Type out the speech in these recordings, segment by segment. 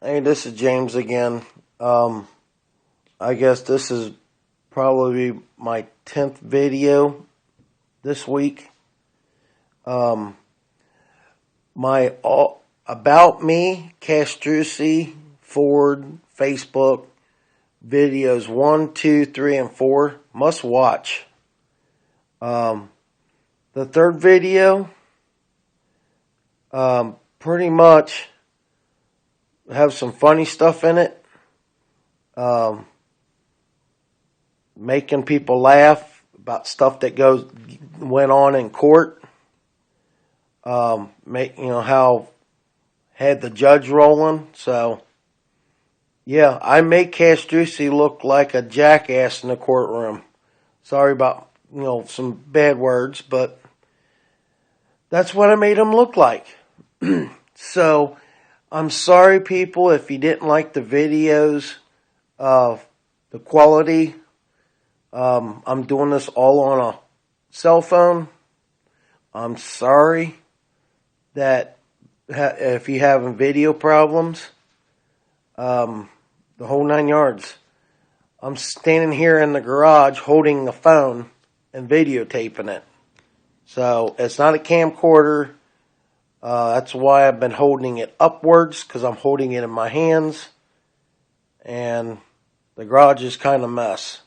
Hey, this is James again. I guess this is probably my 10th video this week. My About Me, Castrucci, Ford, Facebook, videos 1, 2, 3, and 4, must watch. The third video, pretty much have some funny stuff in it, making people laugh about stuff that went on in court. How had the judge rolling. So yeah, I make Castrucci look like a jackass in the courtroom. Sorry about some bad words, but that's what I made him look like. So I'm sorry, people, if you didn't like the videos, the quality. I'm doing this all on a cell phone. I'm sorry that if you're having video problems, the whole 9 yards. I'm standing here in the garage holding the phone and videotaping it. So it's not a camcorder. That's why I've been holding it upwards, because I'm holding it in my hands. And the garage is kind of a mess.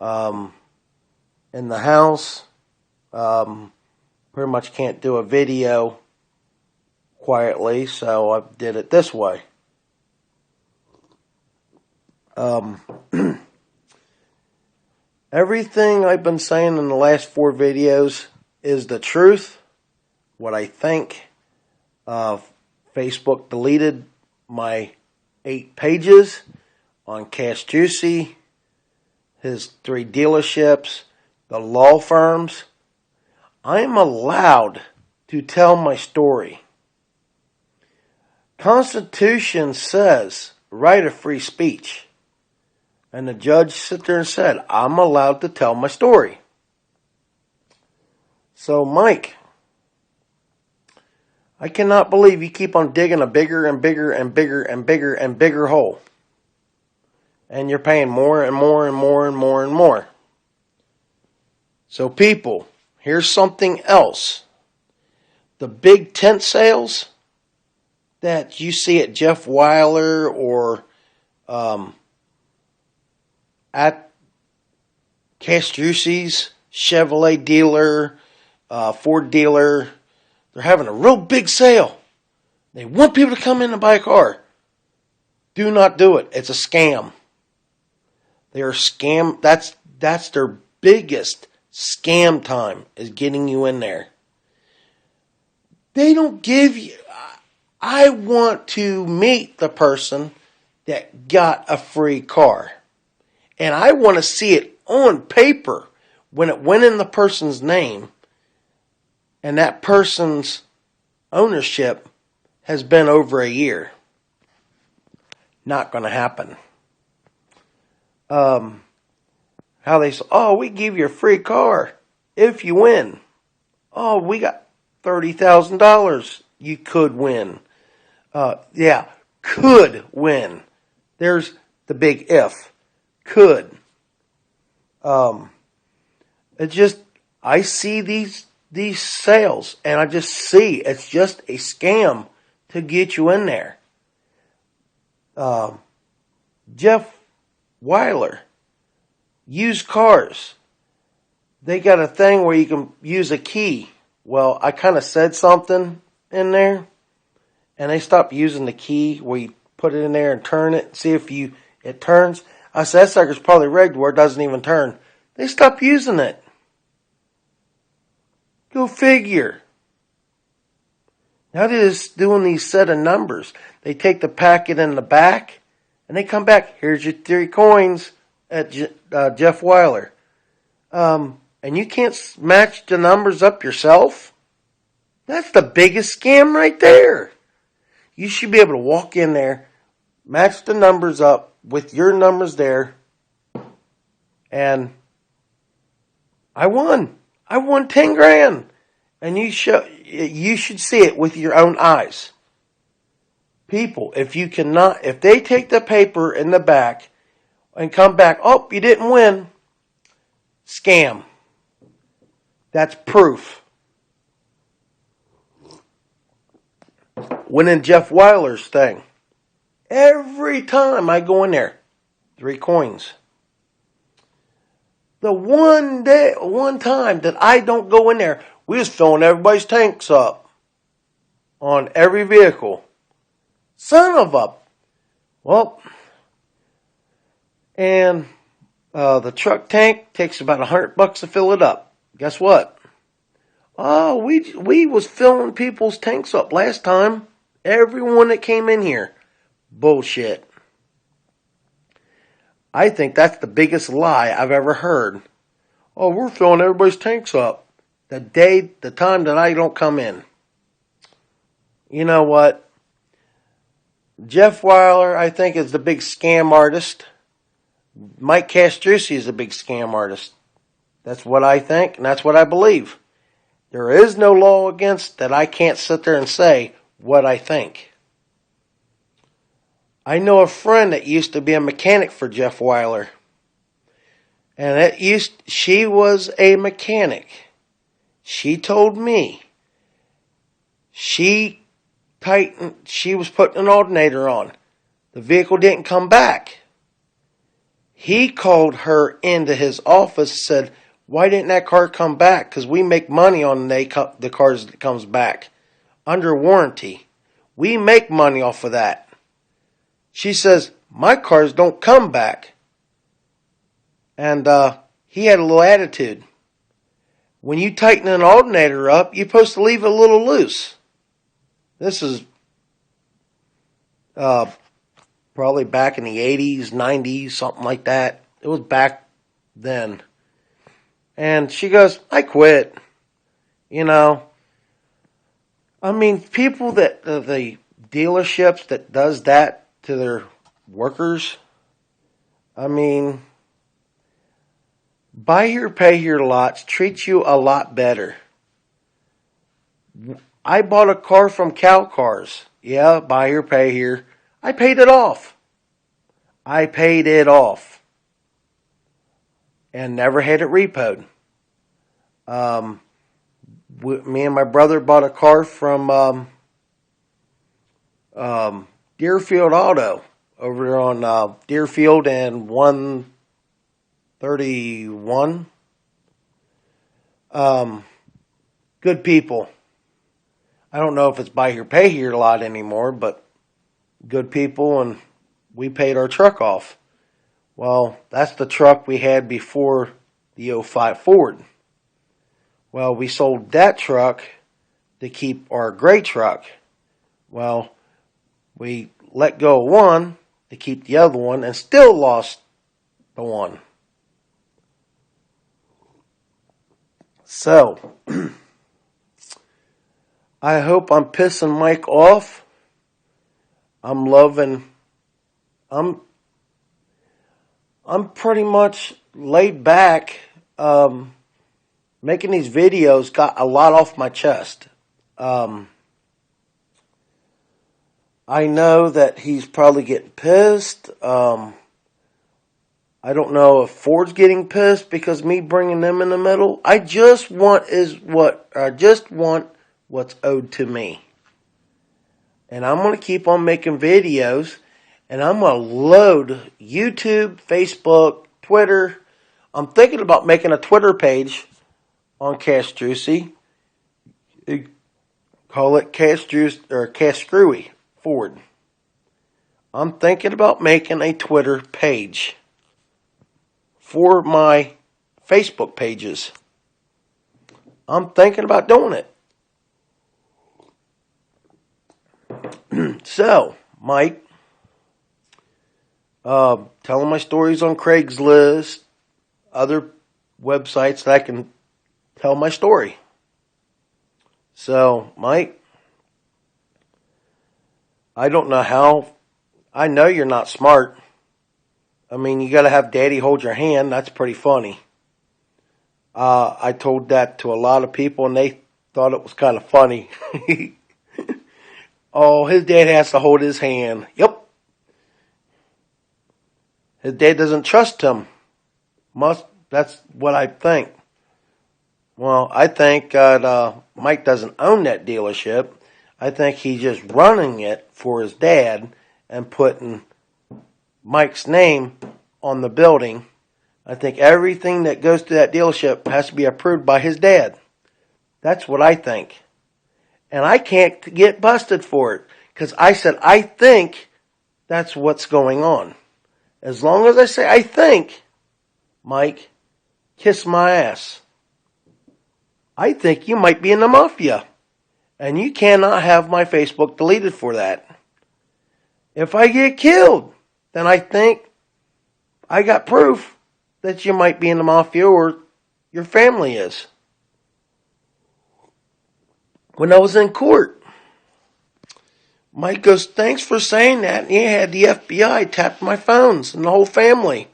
In the house, pretty much can't do a video quietly, so I did it this way. Everything I've been saying in the last 4 videos is the truth. What I think. Facebook deleted my 8 pages on Castrucci, his 3 dealerships, the law firms. I am allowed to tell my story. Constitution says right of free speech. And the judge sat there and said, I'm allowed to tell my story. So, Mike, I cannot believe you keep on digging a bigger and bigger and bigger and bigger and bigger hole. And you're paying more and more and more and more and more. So, people, here's something else. The big tent sales that you see at Jeff Weiler or at Castrucci's Chevrolet dealer, Ford dealer, they're having a real big sale. They want people to come in and buy a car. Do not do it. It's a scam. They are scam. That's their biggest scam time, is getting you in there. They don't give you. I want to meet the person that got a free car. And I want to see it on paper when it went in the person's name and that person's ownership has been over a year. Not going to happen. How they say, we give you a free car if you win. Oh, we got $30,000 you could win. Could win. There's the big if. Could. I see these sales, and I just see it's just a scam to get you in there. Jeff Weiler, used cars. They got a thing where you can use a key. Well, I kind of said something in there, and they stopped using the key where you put it in there and turn it, see if it turns. I said, that sucker's probably rigged where it doesn't even turn. They stopped using it. Go figure. Now they're just doing these set of numbers. They take the packet in the back, and they come back. Here's your 3 coins at Jeff Weiler. And you can't match the numbers up yourself? That's the biggest scam right there. You should be able to walk in there, match the numbers up with your numbers there, and I won. I won 10 grand. And you should see it with your own eyes. People, if they take the paper in the back and come back, oh, you didn't win, scam. That's proof. Winning Jeff Weiler's thing. Every time I go in there, 3 coins. The one time that I don't go in there, we was filling everybody's tanks up on every vehicle. Son of a, well, and the truck tank takes about $100 to fill it up. Guess what? Oh, we was filling people's tanks up last time. Everyone that came in here. Bullshit. I think that's the biggest lie I've ever heard. Oh, we're filling everybody's tanks up. The time that I don't come in. You know what? Jeff Weiler, I think, is the big scam artist. Mike Castrucci is a big scam artist. That's what I think, and that's what I believe. There is no law against that. I can't sit there and say what I think. I know a friend that used to be a mechanic for Jeff Weiler. And she was a mechanic. She told me she was putting an alternator on. The vehicle didn't come back. He called her into his office, said, why didn't that car come back? Because we make money on the cars that comes back. Under warranty. We make money off of that. She says, my cars don't come back. And he had a little attitude. When you tighten an alternator up, you're supposed to leave it a little loose. This is probably back in the 80s, 90s, something like that. It was back then. And she goes, I quit. You know, I mean, people that, the dealerships that does that to their workers, I mean, buy here, pay here lots treat you a lot better. I bought a car from Cow Cars. Yeah, buy here, pay here. I paid it off. And never had it repoed. Me and my brother bought a car from Deerfield Auto over there on Deerfield and 131. Good people. I don't know if it's buy here, pay here a lot anymore, but good people, and we paid our truck off. Well, that's the truck we had before the '05 Ford. Well, we sold that truck to keep our gray truck. Well, we let go of one to keep the other one and still lost the one. So, I hope I'm pissing Mike off. I'm pretty much laid back. Making these videos got a lot off my chest. I know that he's probably getting pissed. I don't know if Ford's getting pissed because me bringing them in the middle. I just want what's owed to me. And I'm going to keep on making videos. And I'm going to load YouTube, Facebook, Twitter. I'm thinking about making a Twitter page on Castrucci. Call it Castrucci or Castrucci Ford. I'm thinking about making a Twitter page for my Facebook pages. I'm thinking about doing it. So, Mike, telling my stories on Craigslist, other websites that I can tell my story. So, Mike, I don't know how. I know you're not smart. I mean, you got to have Daddy hold your hand. That's pretty funny. I told that to a lot of people, and they thought it was kind of funny. Oh, his dad has to hold his hand. Yep. His dad doesn't trust him. That's what I think. Well, I think Mike doesn't own that dealership. I think he's just running it for his dad and putting Mike's name on the building. I think everything that goes to that dealership has to be approved by his dad. That's what I think. And I can't get busted for it because I said I think that's what's going on. As long as I say I think, Mike, kiss my ass. I think you might be in the mafia. And you cannot have my Facebook deleted for that. If I get killed, then I think I got proof that you might be in the mafia or your family is. When I was in court, Mike goes, thanks for saying that. And he had the FBI tap my phones and the whole family.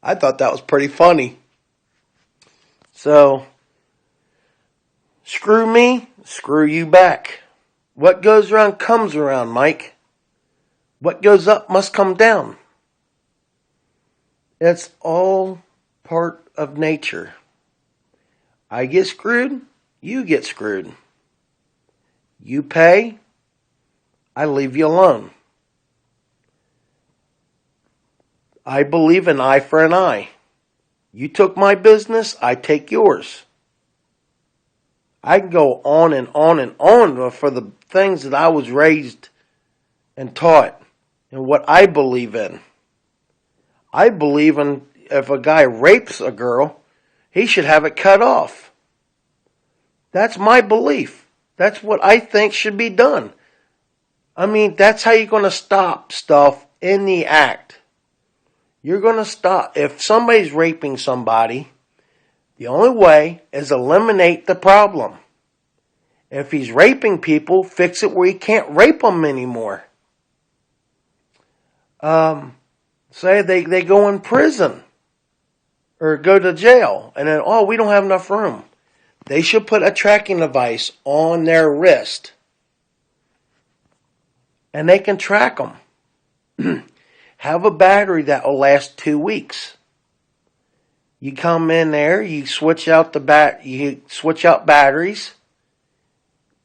I thought that was pretty funny. So, screw me, screw you back. What goes around comes around, Mike. What goes up must come down. It's all part of nature. I get screwed, you get screwed. You pay, I leave you alone. I believe an eye for an eye. You took my business, I take yours. I can go on and on and on for the things that I was raised and taught and what I believe in. I believe in if a guy rapes a girl, he should have it cut off. That's my belief. That's what I think should be done. I mean, that's how you're going to stop stuff in the act. You're going to stop. If somebody's raping somebody, the only way is eliminate the problem. If he's raping people, fix it where he can't rape them anymore. Say they go in prison or go to jail and then, we don't have enough room. They should put a tracking device on their wrist and they can track them. Have a battery that will last 2 weeks. You come in there, you switch out batteries,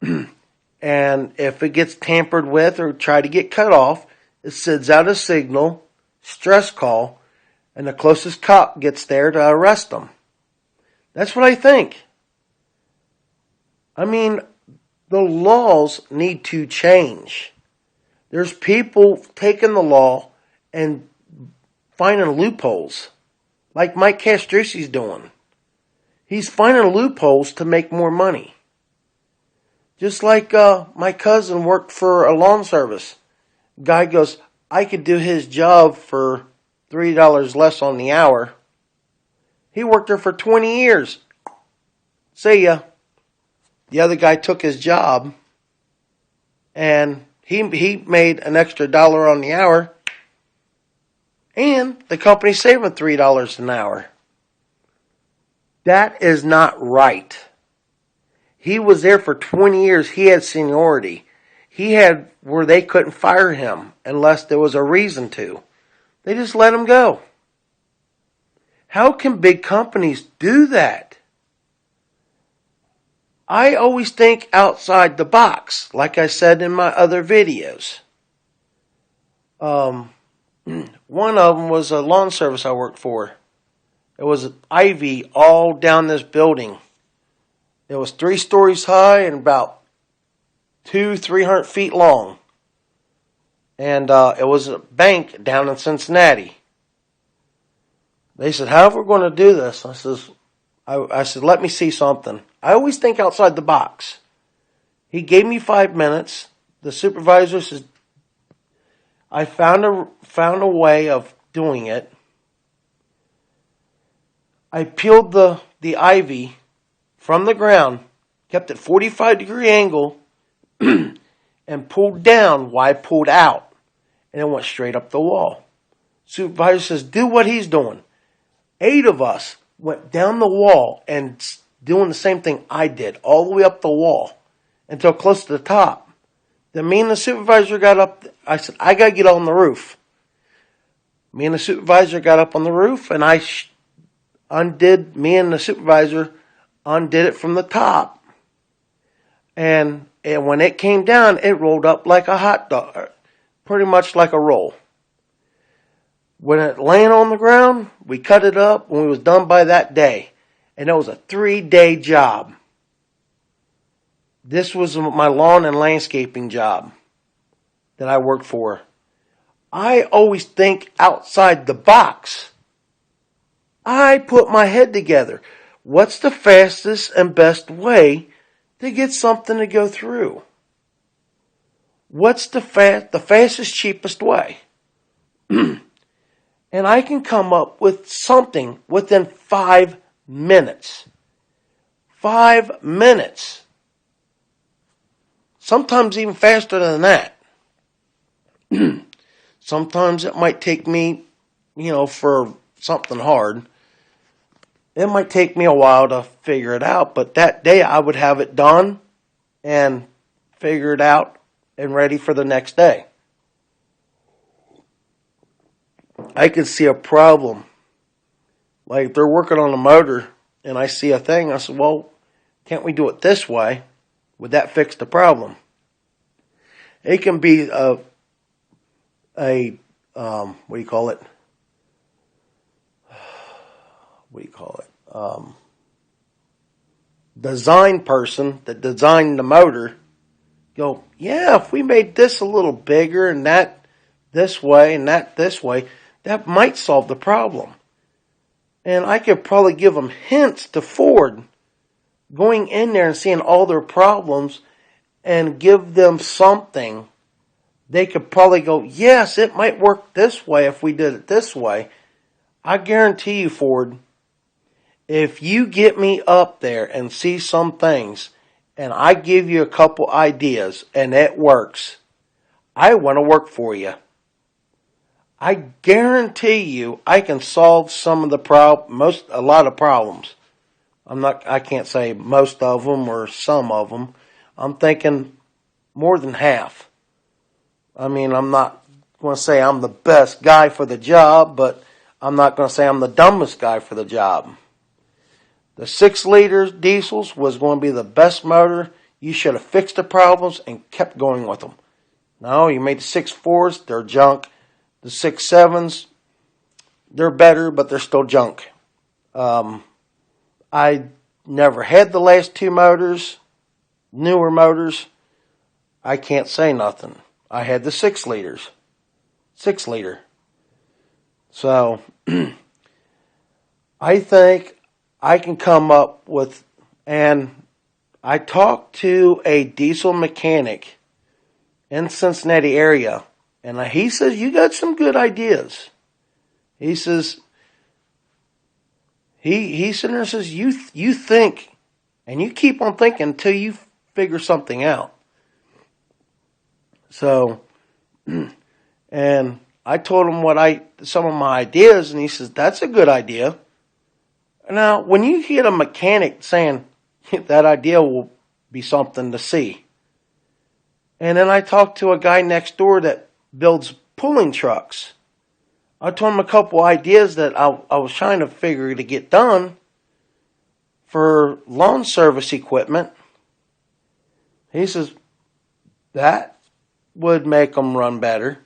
and if it gets tampered with or try to get cut off, it sends out a signal, stress call, and the closest cop gets there to arrest them. That's what I think. I mean, the laws need to change. There's people taking the law and finding loopholes, like Mike Castrucci's doing. He's finding loopholes to make more money. Just like my cousin worked for a lawn service. Guy goes, I could do his job for $3 less on the hour. He worked there for 20 years. See ya. The other guy took his job and he made an extra $1 on the hour. And the company saving $3 an hour. That is not right. He was there for 20 years. He had seniority. He had where they couldn't fire him unless there was a reason to. They just let him go. How can big companies do that? I always think outside the box, like I said in my other videos. One of them was a lawn service I worked for. It was ivy all down this building. It was 3 stories high and about 300 feet long. And it was a bank down in Cincinnati. They said, how are we going to do this? I said, let me see something. I always think outside the box. He gave me 5 minutes. The supervisor says, I found a way of doing it. I peeled the ivy from the ground, kept it 45-degree angle, and pulled down while I pulled out. And it went straight up the wall. Supervisor says, do what he's doing. 8 of us went down the wall and doing the same thing I did, all the way up the wall until close to the top. Then me and the supervisor got up. I said, I got to get on the roof. Me and the supervisor got up on the roof, and me and the supervisor undid it from the top. And when it came down, it rolled up like a hot dog, pretty much like a roll. When it laying on the ground, we cut it up, and we was done by that day. And it was a 3-day job. This was my lawn and landscaping job that I worked for. I always think outside the box. I put my head together. What's the fastest and best way to get something to go through? What's the fastest, cheapest way? And I can come up with something within 5 minutes. 5 minutes. Sometimes even faster than that. Sometimes it might take me, for something hard, it might take me a while to figure it out. But that day I would have it done and figure it out and ready for the next day. I can see a problem. Like if they're working on a motor and I see a thing, I said, well, can't we do it this way? Would that fix the problem? It can be what do you call it? Design person that designed the motor go, yeah, if we made this a little bigger and that this way and that this way, that might solve the problem. And I could probably give them hints to Ford going in there and seeing all their problems and give them something. They could probably go, yes, it might work this way if we did it this way. I guarantee you, Ford, if you get me up there and see some things and I give you a couple ideas and it works, I want to work for you. I guarantee you I can solve some of the a lot of problems. I can't say most of them or some of them. I'm thinking more than half. I mean, I'm not going to say I'm the best guy for the job, but I'm not going to say I'm the dumbest guy for the job. The 6-liter diesels was going to be the best motor. You should have fixed the problems and kept going with them. No, you made the 6.4s, they're junk. The 6.7s, they're better, but they're still junk. I never had the last 2 motors, newer motors. I can't say nothing. I had the 6-liters. 6-liter. So, I think I can come up with, and I talked to a diesel mechanic in Cincinnati area, and he says, you got some good ideas. He says, he sitting there and says, you think, and you keep on thinking until you figure something out. So, and I told him some of my ideas, and he says, that's a good idea. Now, when you hear a mechanic saying that idea will be something to see. And then I talked to a guy next door that builds pulling trucks. I told him a couple ideas that I was trying to figure to get done for lawn service equipment. He says, that would make them run better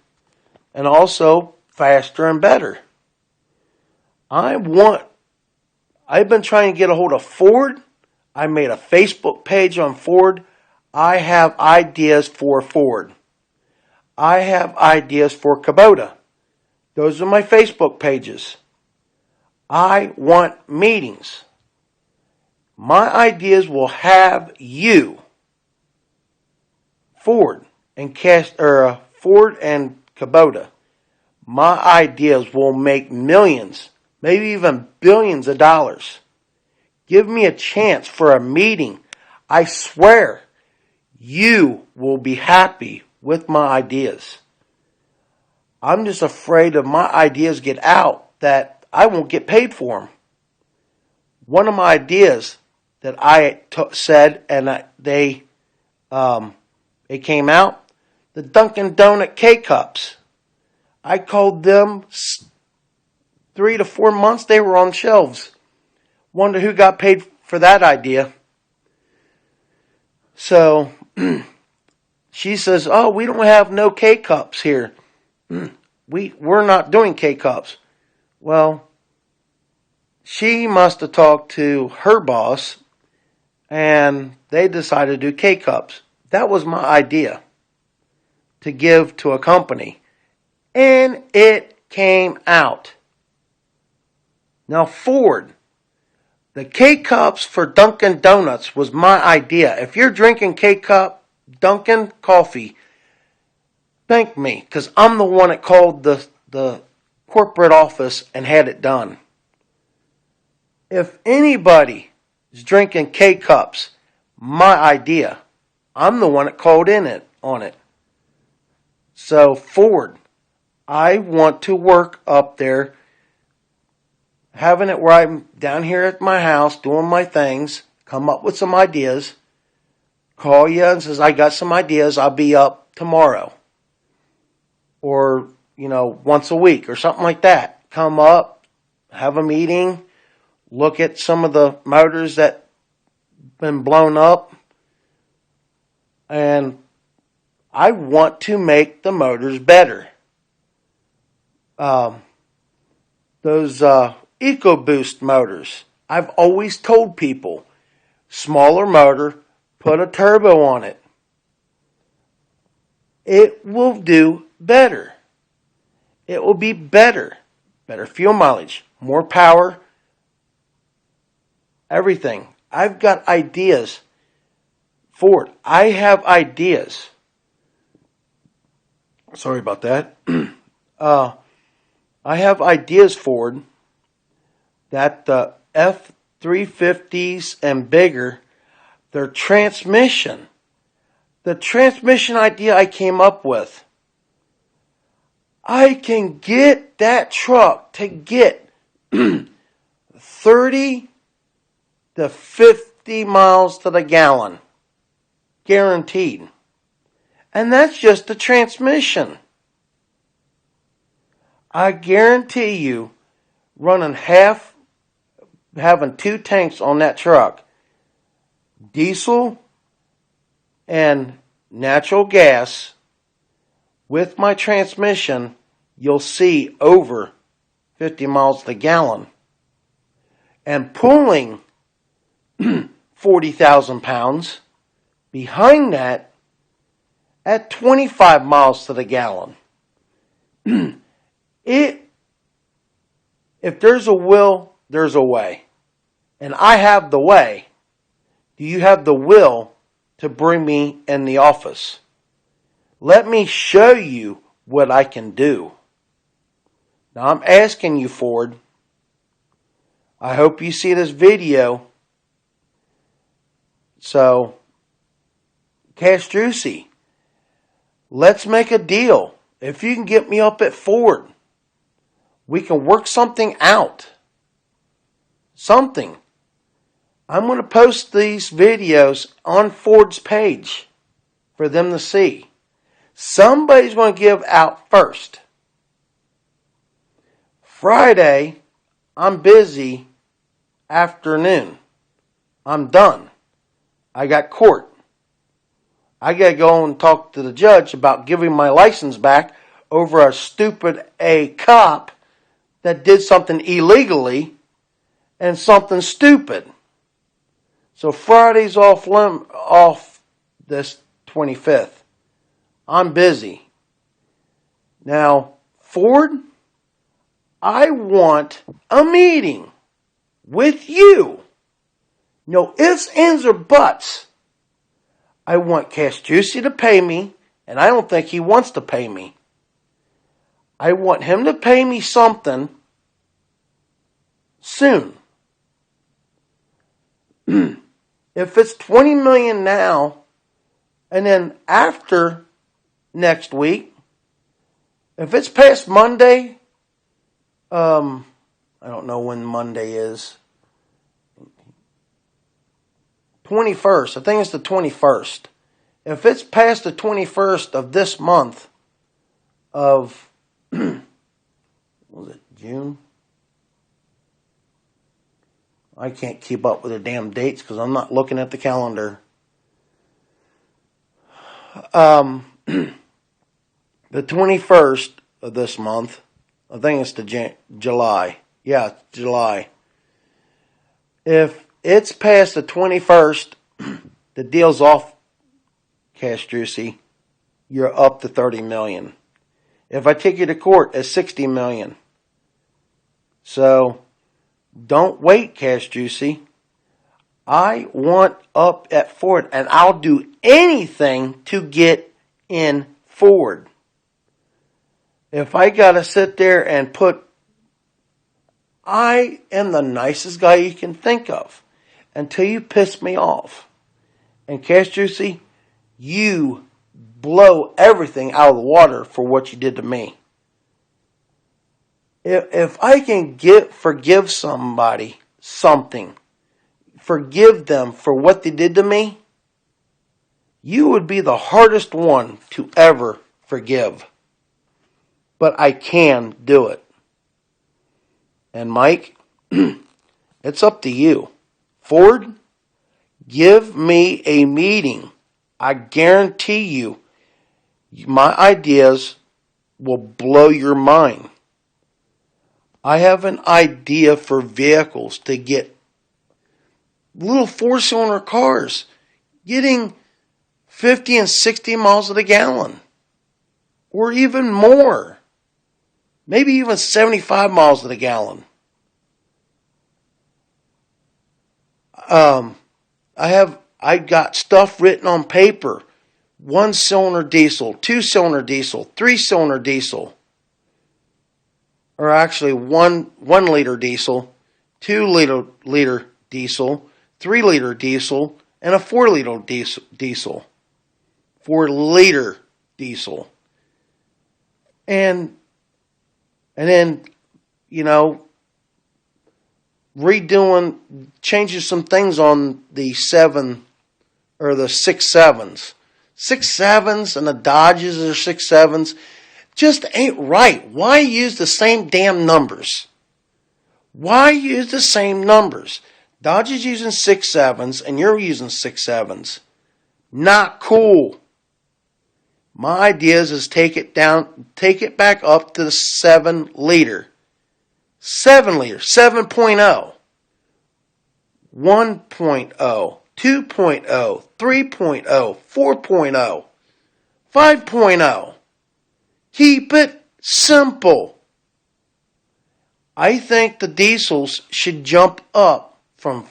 and also faster and better. I've been trying to get a hold of Ford. I made a Facebook page on Ford. I have ideas for Ford. I have ideas for Kubota. Those are my Facebook pages. I want meetings. My ideas will have you, Ford and Kubota. My ideas will make millions, maybe even billions of dollars. Give me a chance for a meeting. I swear you will be happy with my ideas. I'm just afraid if my ideas get out that I won't get paid for them. One of my ideas that I said and it came out, the Dunkin' Donut K-Cups. I called them 3 to 4 months. They were on shelves. Wonder who got paid for that idea. So she says, oh, we don't have no K-Cups here. We're not doing K-Cups. Well, she must have talked to her boss, and they decided to do K-Cups. That was my idea to give to a company. And it came out. Now, Ford, the K-Cups for Dunkin' Donuts was my idea. If you're drinking K-Cup Dunkin' coffee, thank me, because I'm the one that called the corporate office and had it done. If anybody is drinking K-Cups, my idea, I'm the one that called on it. So, Ford, I want to work up there, having it where I'm down here at my house doing my things, come up with some ideas, call you and says, I got some ideas, I'll be up tomorrow. Or, once a week or something like that. Come up, have a meeting, look at some of the motors that been blown up, and I want to make the motors better. Those EcoBoost motors, I've always told people, smaller motor, put a turbo on it. It will do better. It will be better. Better fuel mileage, more power, everything. I've got ideas. Ford, I have ideas. Sorry about that. I have ideas, Ford, that the F-350s and bigger, their transmission, the transmission idea I came up with, I can get that truck to get 30 to 50 miles to the gallon. Guaranteed. And that's just the transmission. I guarantee you, having 2 tanks on that truck, diesel and natural gas, with my transmission, you'll see over 50 miles to the gallon. And pulling 40,000 pounds behind that at 25 miles to the gallon. If there's a will, there's a way. And I have the way. Do you have the will to bring me in the office? Let me show you what I can do. Now I'm asking you, Ford. I hope you see this video. So, Castrucci, let's make a deal. If you can get me up at Ford, we can work something out. Something. I'm going to post these videos on Ford's page for them to see. Somebody's going to give out first. Friday, I'm busy afternoon. I'm done. I got court. I got to go and talk to the judge about giving my license back over a stupid cop that did something illegally and something stupid. So Friday's off this 25th. I'm busy. Now, Ford, I want a meeting with you. No ifs, ands, or buts. I want Castrucci to pay me, and I don't think he wants to pay me. I want him to pay me something soon. If it's $20 million now, and then after next week, if it's past Monday, I don't know when Monday is. 21st. I think it's the 21st. if it's past the 21st of this month of, was it June? I can't keep up with the damn dates because I'm not looking at the calendar. The 21st of this month, I think it's July. Yeah, July. If it's past the 21st, the deal's off, Castrucci. You're up to $30 million. If I take you to court, it's $60 million. So don't wait, Castrucci. I want up at Ford, and I'll do anything to get in Ford. If I gotta sit there and I am the nicest guy you can think of until you piss me off. And Castrucci, you blow everything out of the water for what you did to me. If I can forgive somebody something, forgive them for what they did to me, you would be the hardest one to ever forgive. But I can do it. And Mike, it's up to you. Ford, give me a meeting. I guarantee you, my ideas will blow your mind. I have an idea for vehicles to get little 4-cylinder cars getting 50 and 60 miles to the gallon. Or even more. Maybe even 75 miles to the gallon. I got stuff written on paper. 1-cylinder diesel, 2-cylinder diesel, 3-cylinder diesel. Or actually 1 liter diesel, 2 liter diesel, 3 liter diesel, and a 4 liter diesel. 4 liter diesel. And then, changing some things on the 6 7s. 6 7s and the Dodges are 6 7s just ain't right. Why use the same damn numbers? Why use the same numbers? Dodge is using 6 7s and you're using 6 7s. Not cool. My idea is take it back up to the 7 liter. 7 liter, 7.0, 1.0, 2.0, 3.0, 4.0, 5.0. Keep it simple. I think the diesels should jump up from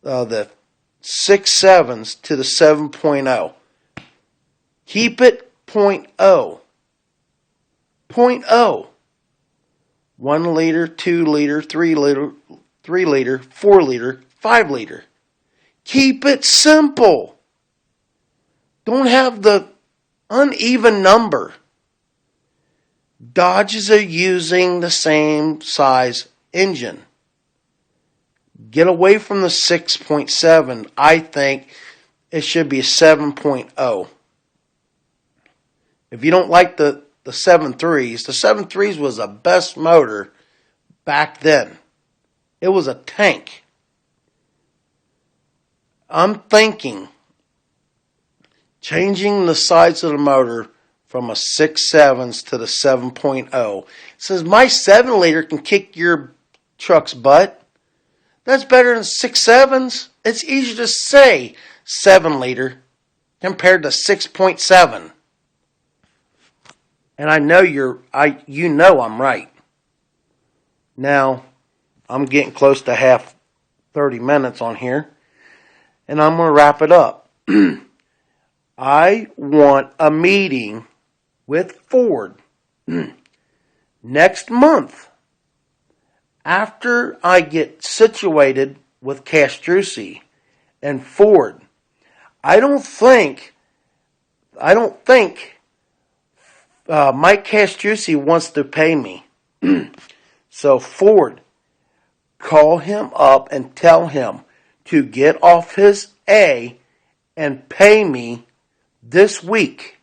the 6 7s to the 7.0. Keep it 0.0. 0.0. 1 liter, 2 liter, 3 liter, 4 liter, 5 liter. Keep it simple. Don't have the uneven number. Dodges are using the same size engine. Get away from the 6.7. I think it should be a 7.0. If you don't like the 7.3s, the 7.3s was the best motor back then. It was a tank. I'm thinking changing the size of the motor from a 6 7s to the 7.0. It says my 7 liter can kick your truck's butt. That's better than 6 7s. It's easier to say 7 liter compared to 6.7. And I know I'm right. Now, I'm getting close to 30 minutes on here. And I'm going to wrap it up. I want a meeting with Ford next month. After I get situated with Castrucci and Ford. I don't think Mike Castrucci wants to pay me. So Ford, call him up and tell him to get off his A and pay me this week